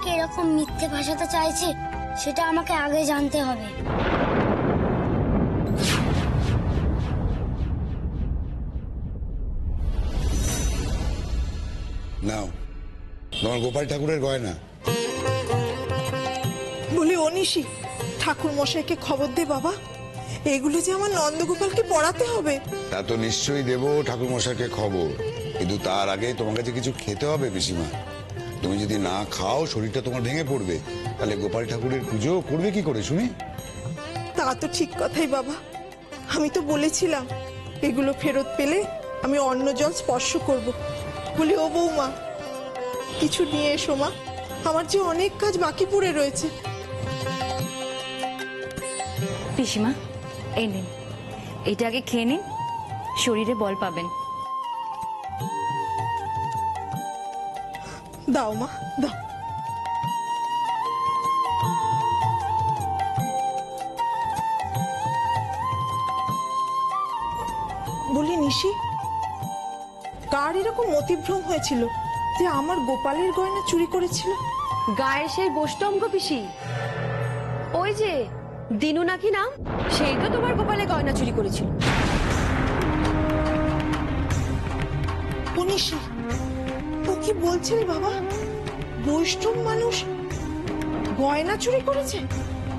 আমাকে এরকম মিথ্যে ভাষাতে চাইছে সেটা আমাকে আগে জানতে হবে। নাও তোমার গোপাল ঠাকুরের গয়না। বলি অনিশি, ঠাকুর মশাইকে খবর দে বাবা, এগুলো যে আমার নন্দগোপালকে পড়াতে হবে। তা তো নিশ্চয়ই দেবো ঠাকুর মশাইকে খবর, কিন্তু তার আগে তোমার কাছে কিছু খেতে হবে পিসিমা। তুমি যদি না খাও শরীরটা তোমার ভেঙে পড়বে, তাহলে গোপাল ঠাকুরের পুজো করবে কি করে শুনি? তা তো ঠিক কথাই বাবা, আমি তো বলেছিলাম এগুলো ফেরত পেলে আমি অন্ন জল স্পর্শ করব। বলি ও বৌমা, কিছু নিয়ে এসো মা, আমার যে অনেক কাজ বাকি পড়ে রয়েছে। পিসিমা, এই নিন, এটা আগে খেয়ে নিন, শরীরে বল পাবেন। দাও মা দাও। বলি নিশি, কার এরকম মতিভ্রম হয়েছিল যে আমার গোপালের গয়না চুরি করেছিল? গায়ের সেই গোষ্ঠম গো পিসি, ওই যে দিনু নাকি নাম, সেই তো তোমার গোপালে গয়না চুরি করেছিল। ও নিশি, ও কি বলছিস বাবা? বৈষ্ণব মানুষ গয়না চুরি করেছে?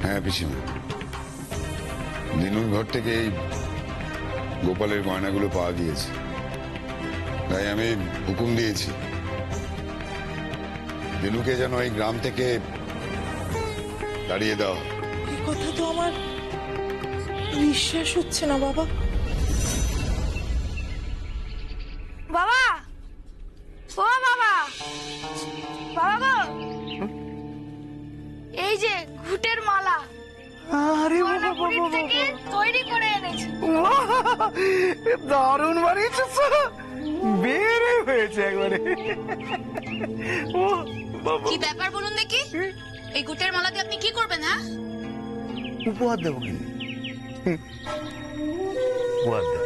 হ্যাঁ পিসিমা, দিনুর ঘর থেকে এই গোপালের গয়নাগুলো পাওয়া গিয়েছে, তাই আমি হুকুম দিয়েছি দিনুকে যেন এই গ্রাম থেকে তাড়িয়ে দাও। এই কথা তো আমার বিশ্বাস হচ্ছে না বাবা। বাবা, ও বাবা, বাবা গো, এই যে ঘুটের মালা আরে গয়নাগুড়ি থেকে তৈরি করে এনেছি। দারুণ বানিয়েছিস, বেড়ে হয়েছে একবারে। ও বাবা, কি ব্যাপার বলুন দেখি, এই গুটের মালা দিয়ে আপনি কি করবেন? হ্যাঁ, উপহার দেবো কি? উপহার দেবো।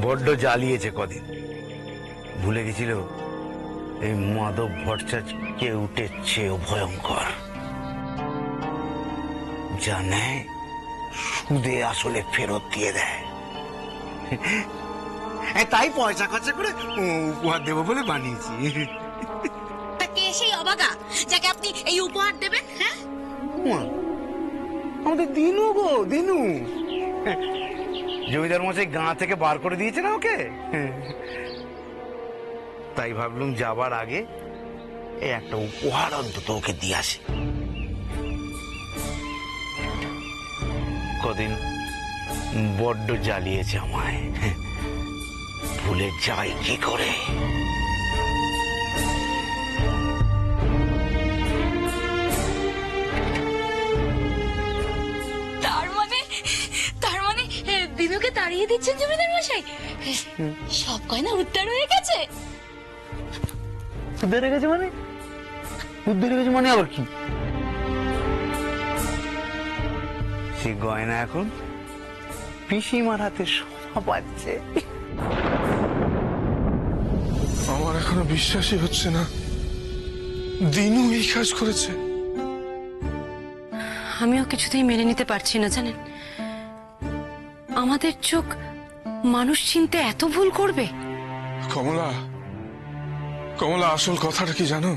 বড্ড জ্বালিয়েছে কদিন, ভুলে গেছিল এই মাধব ভট্টাচার্যকে উঠেছে ভয়ঙ্কর, জানে সুদে আসলে ফেরত দিয়ে দেয়, তাই পয়সা খরচা করে উপহার দেবো বলে বানিয়েছি। তা কে সেই অবাগা যাকে আপনি এই উপহার দেবেন? হ্যাঁ, আমাদের দিনু গো, দিনু জমিদার মশাই গাঁ থেকে বার করে দিয়েছে না ওকে, তাই ভাবলুম যাবার আগে এই একটা উপহার অন্তত ওকে দিয়ে আসি। কদিন বড্ড জ্বালিয়েছে আমায়, ভুলে যাই কি করে? তার মানে দিনুকে তাড়িয়ে দিচ্ছেন জমিদার মশাই? সব গয়না উদ্ধার হয়ে গেছে? উদ্ধার হয়ে গেছে মানে? উদ্ধার হয়ে গেছে মানে আবার কি? সে গয়না এখন পিসিমার হাতে শোভা পাচ্ছে। আমার এখনো বিশ্বাসই হচ্ছে না দিনু এই কাজ করেছে। আমিও কিছুতেই মেনে নিতে পারছি না, জানেন, আমাদের চোখ মানুষ চিনতে এত ভুল করবে। কমলা, কমলা, আসল কথাটা কি জানো?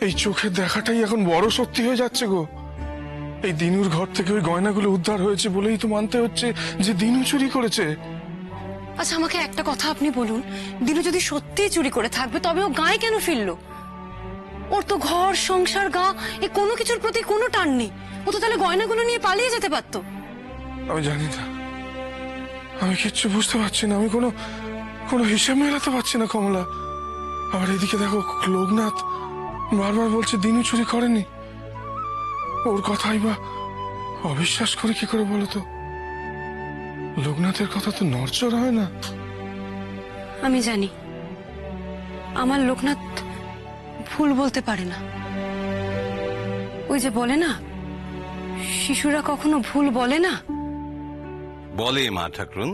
এই চোখের দেখাটাই এখন বড় সত্যি হয়ে যাচ্ছে গো। এই দিনুর ঘর থেকে ওই গয়নাগুলো উদ্ধার হয়েছে বলেই তো মানতে হচ্ছে যে দিনু চুরি করেছে। আচ্ছা, আমাকে একটা কথা আপনি বলুন, দিনু যদি সত্যিই চুরি করে থাকবে তবে ও গায়ে কেন ফিরলো? ওর তো ঘর সংসার গা এ কোনো কিছুর প্রতি কোনো টান নেই, ও তো তাহলে গয়নাগুলো নিয়ে পালিয়ে যেতে পারতো। আমি জানি না, আমি কিচ্ছু বুঝতে পারছি না, আমি কোনো হিসেব মেলাতে পারছি না কমলা। আবার এদিকে দেখো লোকনাথ বারবার বলছে দিনু চুরি করেনি। ওর কথাই বা অবিশ্বাস করে কি করে বলো তো? লোকনাথের কথা তো নড়চড় হয় না। আমি জানি আমার লোকনাথ ভুল বলতে পারে না, ওই যে বলে না, শিশুরা কখনো ভুল বলে না। বলে মা ঠাকুরুন,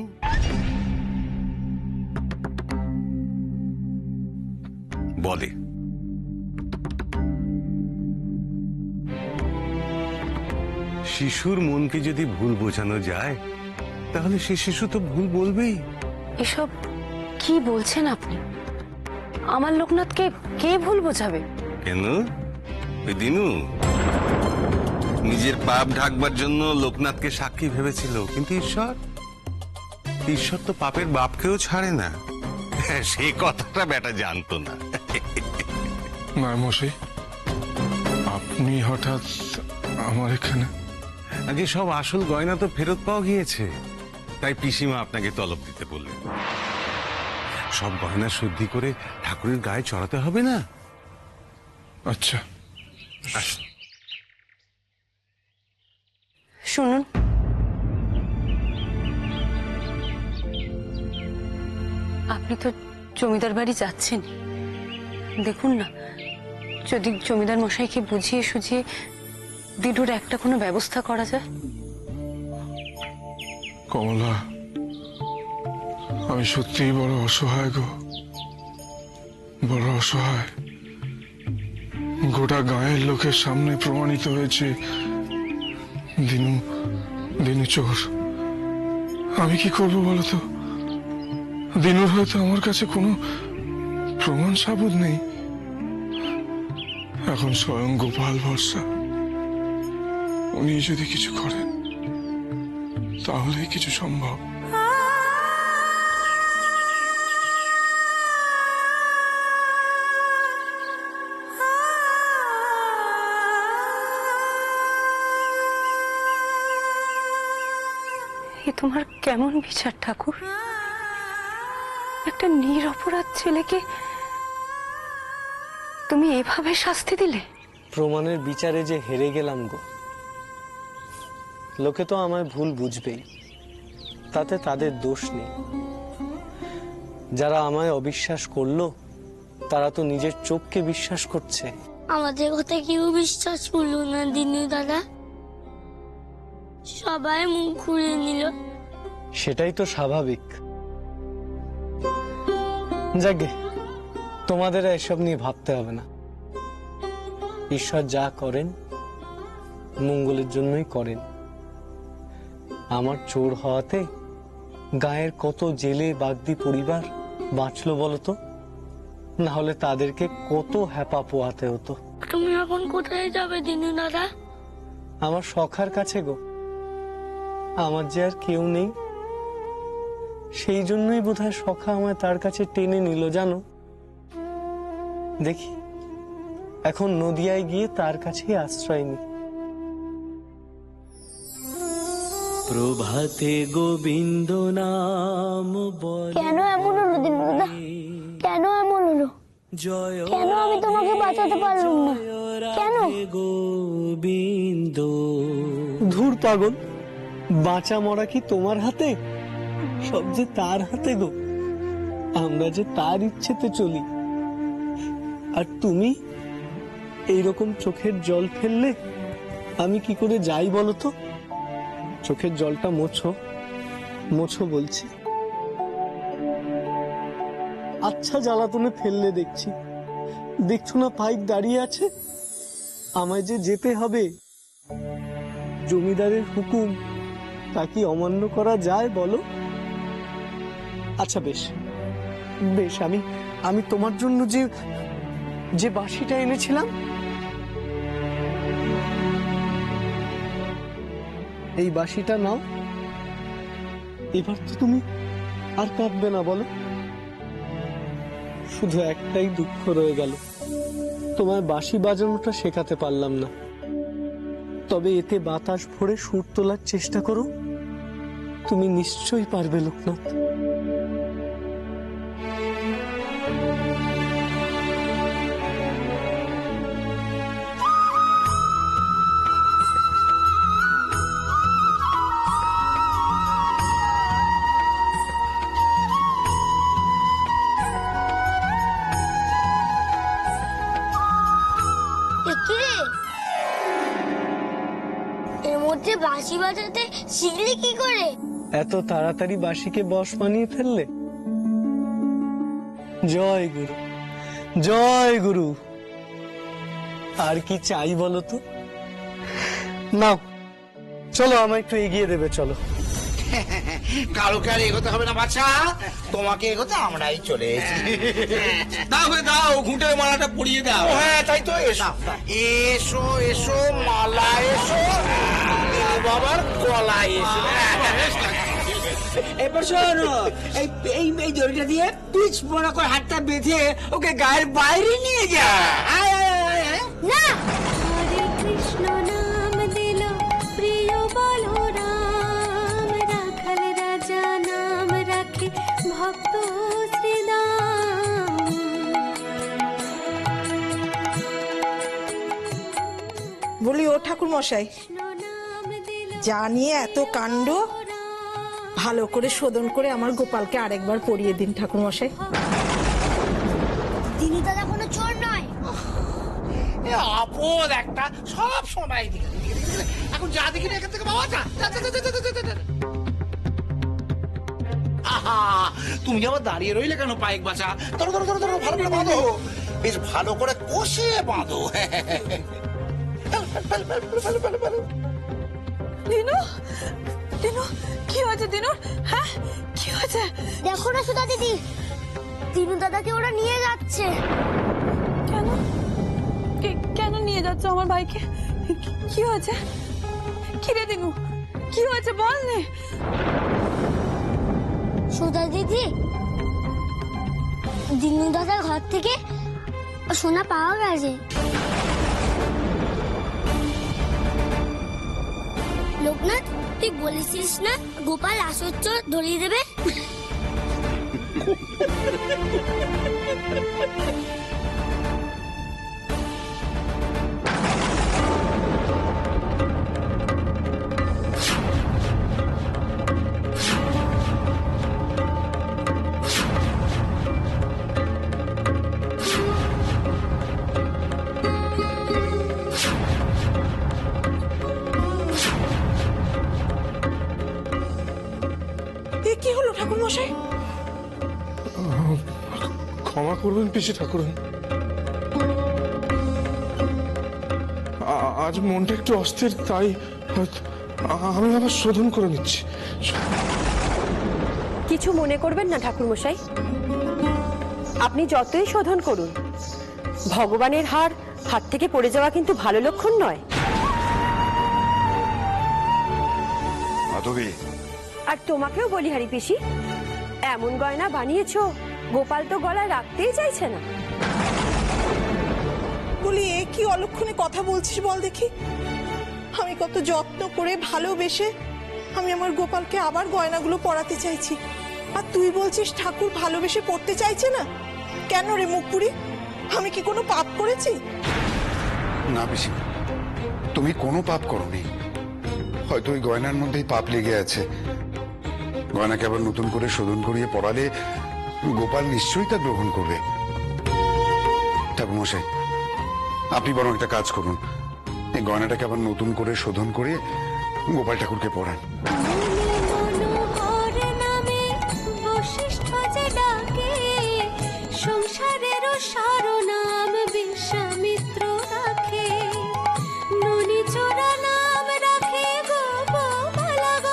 বলে শিশুর মনকে যদি ভুল বোঝানো যায় তাহলে সে শিশু তো ভুল বলবেই। এসব কি বলছেন আপনি? আমার লোকনাথকে কে ভুল বোঝাবে? কেন? ওই দিনু নিজের পাপ ঢাকবার জন্য লোকনাথকে সাক্ষী ভেবেছিল, কিন্তু ঈশ্বর তো পাপের বাপকেও ছাড়ে না। সেই কথাটা বেটা জানতো না। না মশাই, আপনি হঠাৎ আমার এখানে? আগে সব আসল গয়না তো ফেরত পাওয়া গিয়েছে, তাই পিসিমা আপনাকে তলব দিতে বললেন। সব গয়না শুদ্ধি করে ঠাকুরের গায়ে চড়াতে হবে না? আচ্ছা আসুন। শুনুন, আপনি তো জমিদার বাড়ি যাচ্ছেন, দেখুন না যদি জমিদার মশাইকে বুঝিয়ে সুঝিয়ে দিনুর একটা কোনো ব্যবস্থা করা যায়। কমলা, আমি সত্যিই বড় অসহায় গো, বড় অসহায়। গোটা গায়ের লোকের সামনে প্রমাণিত হয়েছে দিনু চোর। আমি কি করবো বলতো? দিনুর হয়তো আমার কাছে কোনো প্রমাণ সাবুত নেই। এখন স্বয়ং গোপাল ভরসা। উনি যদি কিছু করেন তাহলেই কিছু সম্ভব। এ তোমার কেমন বিচার ঠাকুর? একটা নিরপরাধ ছেলেকে তুমি এভাবে শাস্তি দিলে? প্রমাণের বিচারে যে হেরে গেলাম গো। লোকে তো আমায় ভুল বুঝবেই, তাতে তাদের দোষ নেই। যারা আমায় অবিশ্বাস করলো তারা তো নিজের চোখকে বিশ্বাস করছে। আমাদের কথা কেউ বিশ্বাস করলো না দিনু দাদা, সবাই মুখ ঘুরিয়ে নিল। সেটাই তো স্বাভাবিক। যাকে তোমাদের এসব নিয়ে ভাবতে হবে না। ঈশ্বর যা করেন মঙ্গলের জন্যই করেন। আমার চোর হওয়াতে গায়ের কত জেলে বাগদি পরিবার বাঁচলো বলতো, না হলে তাদেরকে কত হ্যাপা পোহাতে হতো। তুমি এখন কোথায় যাবে দিনু দাদা? আমার সখার কাছে গো। আমার যে আর কেউ নেই, সেই জন্যই বোধহয় সখা আমায় তার কাছে টেনে নিল জানো। দেখি এখন নদিয়ায় গিয়ে তার কাছে আশ্রয় নি। প্রভাতে গোবিন্দ নাম কেন এমন হলো দিনু দাদা? কেন এমন হলো? কেন আমি তোমাকে বাঁচাতে পারলাম না? কেন? গোবিন্দ। ধুর পাগল, বাঁচা মরা কি তোমার হাতে? সব যে তার হাতে গো। আমরা যে তার ইচ্ছেতে চলি। আর তুমি এইরকম চোখের জল ফেললে আমি কি করে যাই বলো তো? চোখের জলটা মোছো, মোছো বলছি। আচ্ছা জ্বালাতনে ফেললে দেখছি। দেখছো না পাইপ দাঁড়িয়ে আছে? আমায় যে যেতে হবে। জমিদারের হুকুম, তা কি অমান্য করা যায় বলো? আচ্ছা বেশ বেশ, আমি তোমার জন্য যে বাঁশিটা এনেছিলাম, এই বাঁশিটা নাও। এবার তো তুমি আর কাঁদবে না বলো? শুধু একটাই দুঃখ রয়ে গেল, তোমার বাঁশি বাজানোটা শেখাতে পারলাম না। তবে এতে বাতাস ভরে সুর তোলার চেষ্টা করো, তুমি নিশ্চয়ই পারবে লোকনাথ। এর মধ্যে বাঁশি বাজাতে শিখলে কি করে? এত তাড়াতাড়ি বাঁশিকে বশ বানিয়ে ফেললে? জয় গুরু, জয় গুরু। আর কি চাই বলো তো? নাও চলো আমায় একটু এগিয়ে দেবে, চলো। কারোকে আর এগোতে হবে না বাচ্চা, তোমাকে এগোতে আমরাই চলে এসেছি। দাও দাও, ঘুঁটের মালাটা পরিয়ে দাও। হ্যাঁ তাই তো, এসো এসো এসো, মালা এসো, বাবার গলা এসো। এবার শোনো, এই এই এই দড়িটা দিয়ে পিচ মোড়া করে হাতটা বেঁধে ওকে গায়ের বাইরে নিয়ে যা। আয় আয় আয় আয়। না, হরে কৃষ্ণ নাম দিল প্রিয় বলরাম, রাখাল রাজা নাম রাখে ভক্ত শ্রীদাম। বলি ও ঠাকুর মশাই, যা নিয়ে এত কাণ্ড, ভালো করে শোধন করে আমার গোপালকে আরেকবার পরিয়ে দিন ঠাকুর মশাই। দিনু দাদা কোনো চোর নয়। আপদ একটা, সব সময় দিকে এখন যা দেখি না এখান থেকে বাবা, যা যা যা যা যা যা যা। আহা, তুমি আবার দাঁড়িয়ে রইলে কেন পায়েক বাঁচা? ধরো ধরো ধরো ধরো, ভালো করে বাঁধো, বেশ ভালো করে কষিয়ে বাঁধো। দিনু, দিনু কি হয়েছে? দিনু, হ্যাঁ কি হয়েছে? দেখো না সুধা দিদি, দিনু দাদাকে ওরা নিয়ে যাচ্ছে। কেন কেন নিয়ে যাচ্ছে আমার ভাইকে? কি হয়েছে? কি রে দিনু, কি হয়েছে বল নে। সুধা দিদি, দিনু দাদার ঘর থেকে সোনা পাওয়া গেছে। লোকনাথ, তুই বলেছিস না গোপাল আসর চোর ধরিয়ে দেবে? কি হলো ঠাকুর মশাই? ক্ষমা করবেন পিসি ঠাকুরন, আজ মনটা একটু অস্থির, তাই আমি আবার শোধন করে নিচ্ছি। কিছু মনে করবেন না ঠাকুর মশাই, আপনি যতই শোধন করুন, ভগবানের হার হাত থেকে পড়ে যাওয়া কিন্তু ভালো লক্ষণ নয়। মাধবী, আর তোমাকেও বলি হারি পিসি, এমন গয়না বানিয়েছো গোপাল তো গলায় রাখতেই চাইছে না। বলি এ কি অলক্ষণে কথা বলছিস বল দেখি? আমি কত যত্ন করে ভালোবেসে আমি আমার গোপালকে আবার গয়নাগুলো পরাতে চাইছি, আর তুই বলছিস ঠাকুর ভালোবেসে পড়তে চাইছে না? কেন রে মুখপুরি, আমি কি কোনো পাপ করেছি? না পিসিমা, তুমি কোনো পাপ করোনি, হয়তো ওই গয়নার মধ্যেই পাপ লেগে আছে। গয়নাকে আবার নতুন করে শোধন করিয়ে পড়ালে গোপাল নিশ্চয়ই তা গ্রহণ করবে। ঠাকুর মশাই, আপনি বরং একটা কাজ করুন, এই গয়নাটাকে আবার নতুন করে শোধন করে গোপাল ঠাকুরকে পড়ান। মনোহর নামে বশিষ্ঠ যে ডাকে, সংসারেরও সারনাম বিশ্বামিত্র রাখে, ননিচোরা নাম রাখে গোপবালগণ,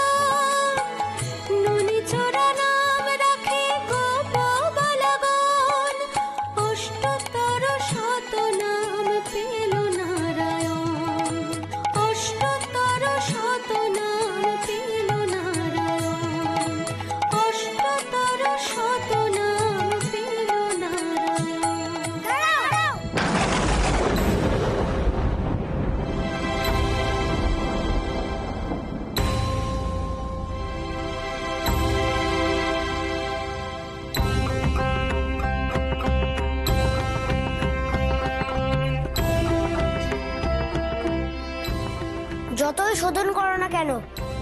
ননিচোরা নাম রাখে গোপবালগণ, অষ্টতর শত নাম পেল নারায়ণ, অষ্টতর শত নাম পেল নারায়ণ, অষ্টতর শত নাম পেল নারায়ণ। যতই শোধন করো না কেন,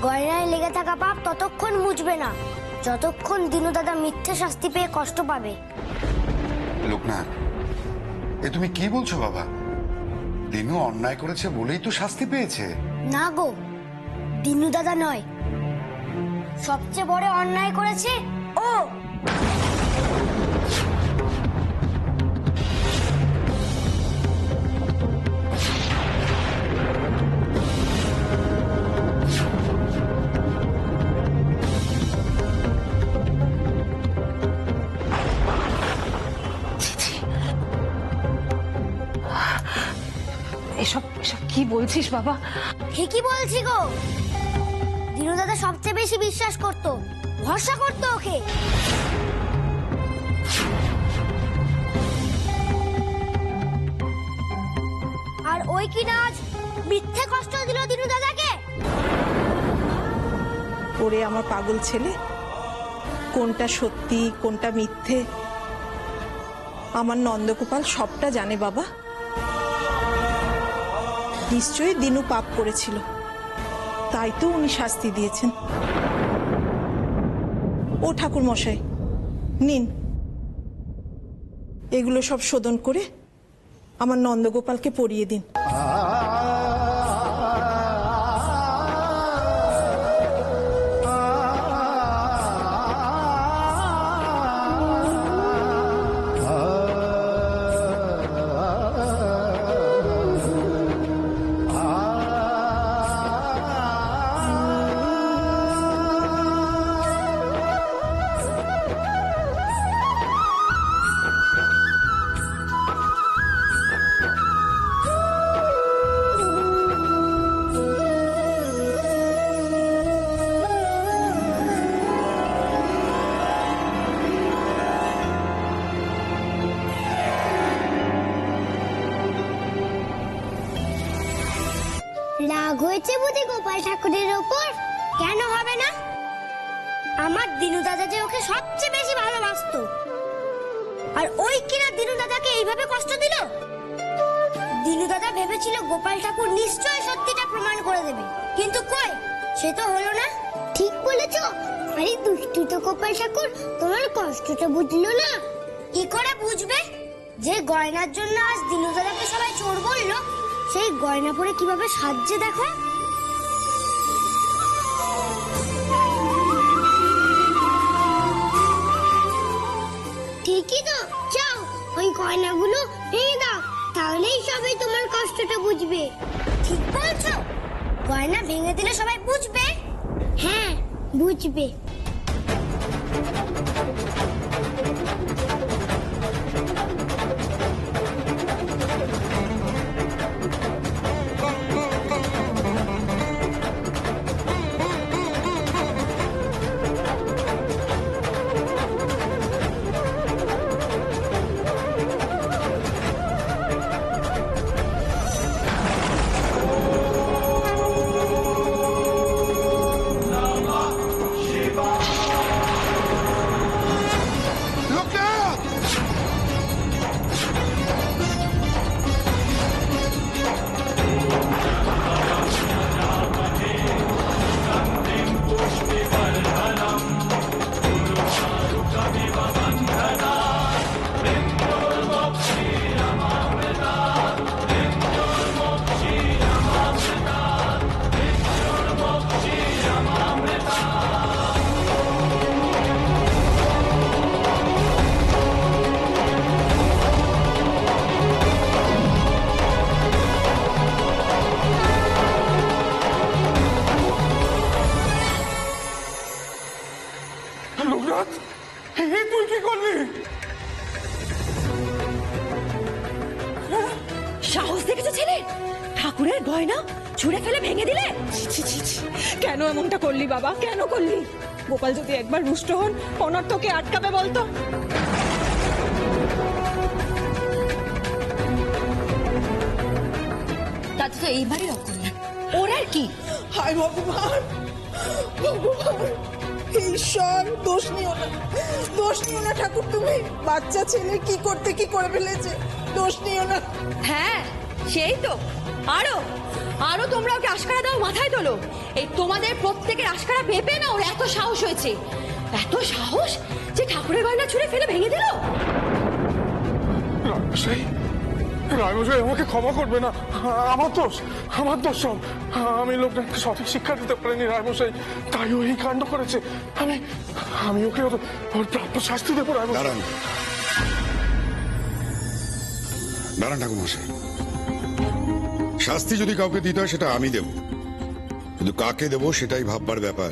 গয়নায় লেগে থাকা পাপ ততক্ষণ মুছবে না যতক্ষণ দিনু দাদা মিথ্যে শাস্তি পেয়ে কষ্ট পাবে। লোকনাথ, এ তুমি কি বলছো বাবা? দিনু অন্যায় করেছে বলেই তো শাস্তি পেয়েছে। না গো, দিনু দাদা নয়, সবচেয়ে বড় অন্যায় করেছে ও। এসব এসব কি বলছিস বাবা? ঠিকই বলছি গো, দিনু দাদা সবচেয়ে বেশি বিশ্বাস করতো, ভরসা করতো ওকে। আর ওই কিনা আজ মিথ্যে কষ্ট দিল দিনু দাদাকে। ওরে আমার পাগল ছেলে, কোনটা সত্যি কোনটা মিথ্যে আমার নন্দগোপাল সবটা জানে বাবা। নিশ্চয়ই দিনু পাপ করেছিল, তাই তো উনি শাস্তি দিয়েছেন। ও ঠাকুর মশাই, নিন এগুলো সব শোধন করে আমার নন্দগোপালকে পরিয়ে দিন। রাগ হয়েছে বুঝি গোপাল ঠাকুরের ওপর? কেন হবে না? আমার দিনু দাদা যে ওকে সবচেয়ে বেশি ভালোবাসতো, আর ওই কিনা দিনু দাদাকে এইভাবে কষ্ট দিল। দিনু দাদা ভেবেছিল গোপাল ঠাকুর নিশ্চয়ই সত্যিটা প্রমাণ করে দেবে, কিন্তু কই, সে তো হলো না। ঠিক বলেছো। আরে দুষ্টু তো গোপাল ঠাকুর, তোমার কষ্টটা বুঝলো না। কি করে বুঝবে? যে গয়নার জন্য আজ দিনু দাদাকে সবাই চোর বললো, সেই গয়না পরে কিভাবে সাজছে দেখো। ঠিকই তো, যাও ওই গয়নাগুলো ভেঙে দাও, তাহলেই সবাই তোমার কষ্টটা বুঝবে। ঠিক বলছো, গয়না ভেঙে দিলে সবাই বুঝবে। হ্যাঁ, বুঝবে। লোকনাথ, তুই কি করলি? সাহস দেখেছো ছেলে, ঠাকুরের গয়না ছুঁড়ে ফেলে ভেঙে দিলে। কেন এমনটা করলি বাবা, কেন করলি? গোপাল যদি একবার রুষ্ট হন, অনর্থকে আটকাবে বলতো। তাতে তো এইবারই রকম না, ওর আর কি। হায় ভগবান, ভগবান, ঈশ্বর, দোষ নিও না, দোষ নিও না ঠাকুর। তুমি বাচ্চা ছেলে কি করতে কি করে ফেলেছে, দোষ নিও না। হ্যাঁ সেই তো, আরো আরো তোমরা ওকে আশকারা দাও, মাথায় তোলো। এই তোমাদের প্রত্যেকের আশকারা পেপে না ওর এত সাহস হয়েছে, এত সাহস যে ঠাকুরের গয়না ছুঁড়ে ফেলে ভেঙে দিল। রায়মশাই, রায়মশাই আমাকে ক্ষমা করবে না, আমার দোষ সব। আমি লোকনাথকে সঠিক শিক্ষা দিতে পারিনি রায়মশাই, তাই ও এই কাণ্ড করেছে। আমি ওকে ওর প্রাপ্য শাস্তি দেবো রায়মশাই। দাঁড়ান ঠাকুর মশাই, শাস্তি যদি কাউকে দিতে হয় সেটা আমি দেব, কিন্তু কাকে দেবো সেটাই ভাববার ব্যাপার।